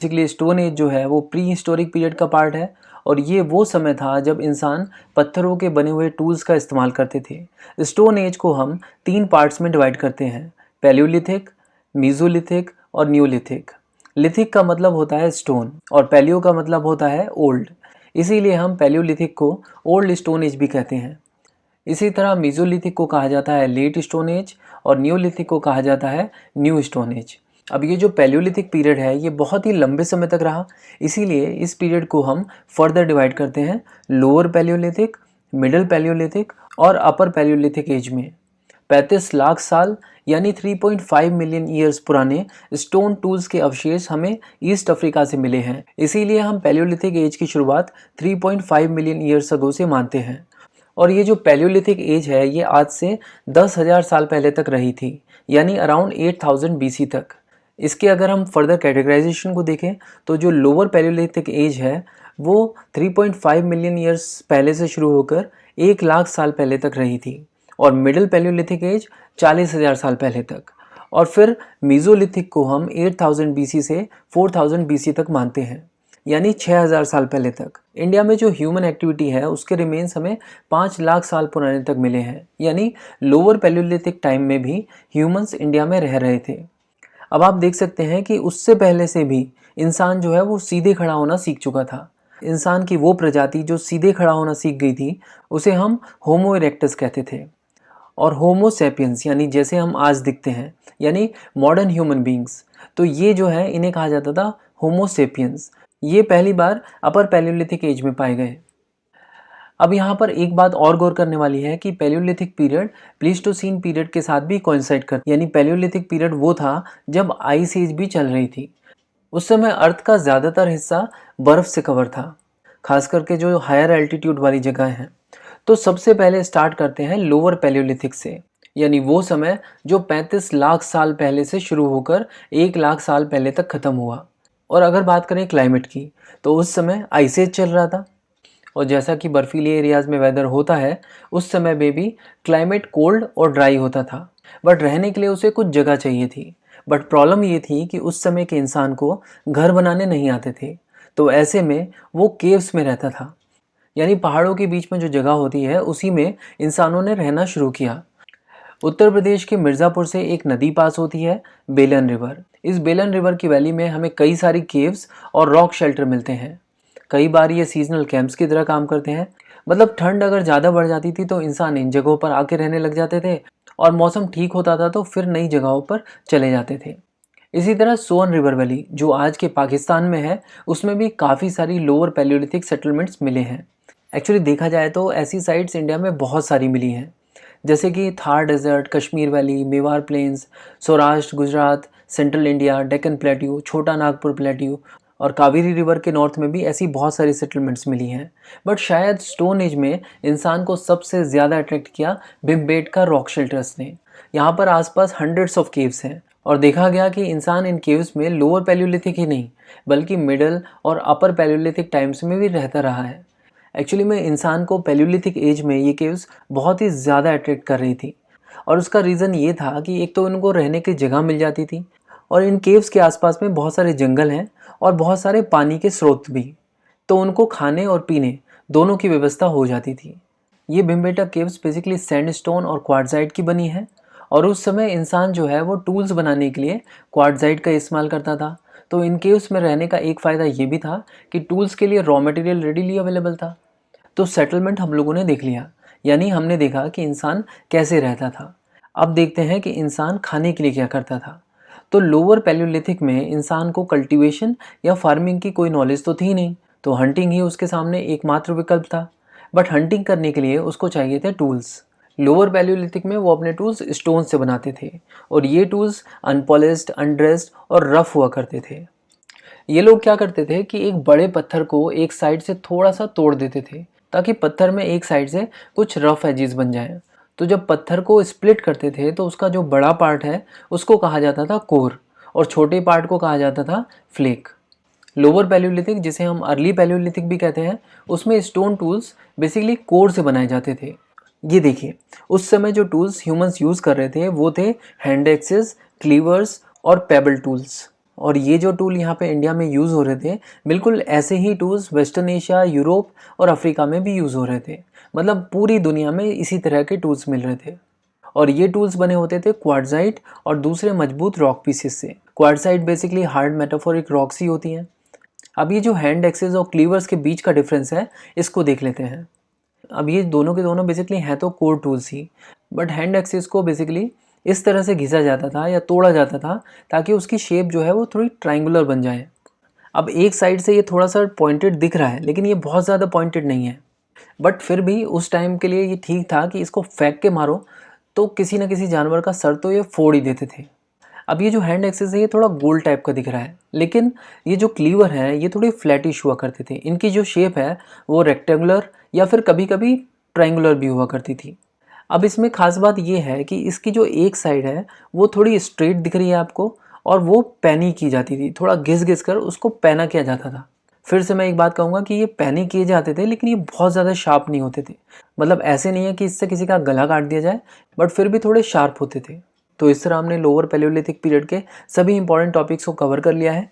Basically stone age जो है वो प्री हिस्टोरिक पीरियड का पार्ट है और ये वो समय था जब इंसान पत्थरों के बने हुए टूल्स का इस्तेमाल करते थे। स्टोन एज को हम 3 पार्ट्स में डिवाइड करते हैं, पैलियोलिथिक, मीज़ोलिथिक और न्यूलिथिक। लिथिक का मतलब होता है स्टोन और पैलियो का मतलब होता है ओल्ड, इसीलिए हम पैलियोलिथिक को ओल्ड स्टोन एज भी कहते हैं। इसी तरह मीज़ोलिथिक को कहा जाता है लेट स्टोन एज और न्यूलिथिक को कहा जाता है न्यू स्टोन एज। अब ये जो पैलियोलिथिक पीरियड है ये बहुत ही लंबे समय तक रहा, इसीलिए इस पीरियड को हम फर्दर डिवाइड करते हैं लोअर पैलियोलिथिक, मिडिल पैलियोलिथिक और अपर पैलियोलिथिक एज में। 35 लाख साल यानी 3.5 मिलियन ईयर्स पुराने स्टोन टूल्स के अवशेष हमें ईस्ट अफ्रीका से मिले हैं, इसीलिए हम पैलियोलिथिक एज की शुरुआत 3.5 मिलियन ईयर्स अगो से मानते हैं। और ये जो पैलियोलिथिक एज है ये आज से 10,000 साल पहले तक रही थी, यानी अराउंड 8000 BC तक। इसके अगर हम फर्दर कैटेगराइजेशन को देखें तो जो लोअर पैलियोलिथिक एज है वो 3.5 मिलियन ईयर्स पहले से शुरू होकर 1 लाख साल पहले तक रही थी और मिडिल पैलियोलिथिक एज 40,000 साल पहले तक, और फिर मीज़ोलिथिक को हम 8000 BC से 4000 BC तक मानते हैं, यानी 6000 साल पहले तक। इंडिया में जो ह्यूमन एक्टिविटी है उसके रिमेन्स हमें 5 लाख साल पुराने तक मिले हैं, यानी लोअर पैलियोलिथिक टाइम में भी ह्यूमंस इंडिया में रह रहे थे। अब आप देख सकते हैं कि उससे पहले से भी इंसान जो है वो सीधे खड़ा होना सीख चुका था। इंसान की वो प्रजाति जो सीधे खड़ा होना सीख गई थी उसे हम होमो इरेक्टस कहते थे, और होमो सैपियंस यानी जैसे हम आज दिखते हैं यानी मॉडर्न ह्यूमन बींग्स, तो ये जो है इन्हें कहा जाता था होमो सेपियंस। ये पहली बार अपर पैलियोलिथिक एज में पाए गए। अब यहाँ पर एक बात और गौर करने वाली है कि पैलियोलिथिक पीरियड प्लीस्टोसीन पीरियड के साथ भी कोइंसाइड करता, यानी पैलियोलिथिक पीरियड वो था जब आइस एज भी चल रही थी। उस समय अर्थ का ज़्यादातर हिस्सा बर्फ़ से कवर था, खास करके जो हायर एल्टीट्यूड वाली जगह हैं। तो सबसे पहले स्टार्ट करते हैं लोअर पैलियोलिथिक से, यानी वो समय जो 35 लाख साल पहले से शुरू होकर 1 लाख साल पहले तक ख़त्म हुआ। और अगर बात करें क्लाइमेट की तो उस समय आइस एज चल रहा था, और जैसा कि बर्फीले एरियाज़ में वेदर होता है उस समय में भी क्लाइमेट कोल्ड और ड्राई होता था, बट रहने के लिए उसे कुछ जगह चाहिए थी। बट प्रॉब्लम ये थी कि उस समय के इंसान को घर बनाने नहीं आते थे, तो ऐसे में वो केव्स में रहता था, यानी पहाड़ों के बीच में जो जगह होती है उसी में इंसानों ने रहना शुरू किया। उत्तर प्रदेश के मिर्ज़ापुर से एक नदी पास होती है, बेलन रिवर। इस बेलन रिवर की वैली में हमें कई सारी केव्स और रॉक शेल्टर मिलते हैं। कई बार ये सीजनल कैंप्स की तरह काम करते हैं, मतलब ठंड अगर ज़्यादा बढ़ जाती थी तो इंसान इन जगहों पर आके रहने लग जाते थे, और मौसम ठीक होता था तो फिर नई जगहों पर चले जाते थे। इसी तरह सोन रिवर वैली जो आज के पाकिस्तान में है उसमें भी काफ़ी सारी लोअर पैलियोलिथिक सेटलमेंट्स मिले हैं। एक्चुअली देखा जाए तो ऐसी साइट्स इंडिया में बहुत सारी मिली हैं, जैसे कि Thar desert, Kashmir valley, Mewar plains, Saurashtra, Gujarat, central India, Deccan plateau, Chota Nagpur plateau, और कावेरी रिवर के नॉर्थ में भी ऐसी बहुत सारी सेटलमेंट्स मिली हैं। बट शायद स्टोन एज में इंसान को सबसे ज़्यादा अट्रैक्ट किया भीमबेटका रॉक शेल्टर्स ने। यहाँ पर आसपास हंड्रेड्स ऑफ केव्स हैं, और देखा गया कि इंसान इन केव्स में लोअर पैलियोलिथिक ही नहीं बल्कि मिडल और अपर पैलियोलिथिक टाइम्स में भी रहता रहा है। एक्चुअली में इंसान को पैलियोलिथिक एज में ये केव्स बहुत ही ज़्यादा अट्रैक्ट कर रही थी, और उसका रीज़न ये था कि एक तो उनको रहने की जगह मिल जाती थी, और इन केव्स के आसपास में बहुत सारे जंगल हैं और बहुत सारे पानी के स्रोत भी, तो उनको खाने और पीने दोनों की व्यवस्था हो जाती थी। ये भीमबेटका केव्स बेसिकली सैंडस्टोन और क्वार्ट्ज़ाइट की बनी है, और उस समय इंसान जो है वो टूल्स बनाने के लिए क्वार्ट्ज़ाइट का इस्तेमाल करता था। तो इन केव्स में रहने का एक फ़ायदा ये भी था कि टूल्स के लिए रॉ मटेरियल रेडीली अवेलेबल था। तो सेटलमेंट हम लोगों ने देख लिया, यानी हमने देखा कि इंसान कैसे रहता था। अब देखते हैं कि इंसान खाने के लिए क्या करता था। तो लोअर पैलियोलिथिक में इंसान को कल्टीवेशन या फार्मिंग की कोई नॉलेज तो थी नहीं, तो हंटिंग ही उसके सामने एकमात्र विकल्प था। बट हंटिंग करने के लिए उसको चाहिए थे टूल्स। लोअर पैलियोलिथिक में वो अपने टूल्स स्टोन से बनाते थे, और ये टूल्स अनपॉलिश्ड, अनड्रेस्ड और रफ हुआ करते थे। ये लोग क्या करते थे कि एक बड़े पत्थर को एक साइड से थोड़ा सा तोड़ देते थे ताकि पत्थर में एक साइड से कुछ रफ एजेस बन जाएं। तो जब पत्थर को स्प्लिट करते थे तो उसका जो बड़ा पार्ट है उसको कहा जाता था कोर, और छोटे पार्ट को कहा जाता था फ्लेक। लोअर पैलियोलिथिक, जिसे हम अर्ली पैलियोलिथिक भी कहते हैं, उसमें स्टोन टूल्स बेसिकली कोर से बनाए जाते थे। ये देखिए, उस समय जो टूल्स ह्यूमंस यूज़ कर रहे थे वो थे हैंड एक्सेस, क्लीवर्स और पेबल टूल्स। और ये जो टूल यहाँ पे इंडिया में यूज़ हो रहे थे, बिल्कुल ऐसे ही टूल्स वेस्टर्न एशिया, यूरोप और अफ्रीका में भी यूज़ हो रहे थे। मतलब पूरी दुनिया में इसी तरह के टूल्स मिल रहे थे। और ये टूल्स बने होते थे क्वार्ट्ज़ाइट और दूसरे मजबूत रॉक पीसेस से। क्वार्ट्ज़ाइट बेसिकली हार्ड मेटाफोरिक रॉक्स ही होती हैं। अब ये जो हैंड एक्सेस और क्लीवर्स के बीच का डिफरेंस है, इसको देख लेते हैं। अब ये दोनों के दोनों बेसिकली हैं तो कोर टूल्स ही, बट हैंड एक्सेस को बेसिकली इस तरह से घिसा जाता था या तोड़ा जाता था ताकि उसकी शेप जो है वो थोड़ी ट्रायंगुलर बन जाए। अब एक साइड से ये थोड़ा सा पॉइंटेड दिख रहा है, लेकिन ये बहुत ज़्यादा पॉइंटेड नहीं है, बट फिर भी उस टाइम के लिए ये ठीक था कि इसको फेंक के मारो तो किसी न किसी जानवर का सर तो ये फोड़ ही देते थे। अब ये जो हैंड एक्सेस है ये थोड़ा गोल टाइप का दिख रहा है, लेकिन ये जो क्लीवर हैं ये थोड़े फ्लैटिश हुआ करते थे। इनकी जो शेप है वो रेक्टेंगुलर या फिर कभी कभी ट्रायंगुलर भी हुआ करती थी। अब इसमें खास बात ये है कि इसकी जो एक साइड है वो थोड़ी स्ट्रेट दिख रही है आपको, और वो पैनी की जाती थी, थोड़ा घिस घिस कर उसको पैना किया जाता था। फिर से मैं एक बात कहूँगा कि ये पैनी किए जाते थे, लेकिन ये बहुत ज़्यादा शार्प नहीं होते थे। मतलब ऐसे नहीं है कि इससे किसी का गला काट दिया जाए, बट फिर भी थोड़े शार्प होते थे। तो इस तरह हमने लोअर पैलियोलिथिक पीरियड के सभी इंपॉर्टेंट टॉपिक्स को कवर कर लिया है।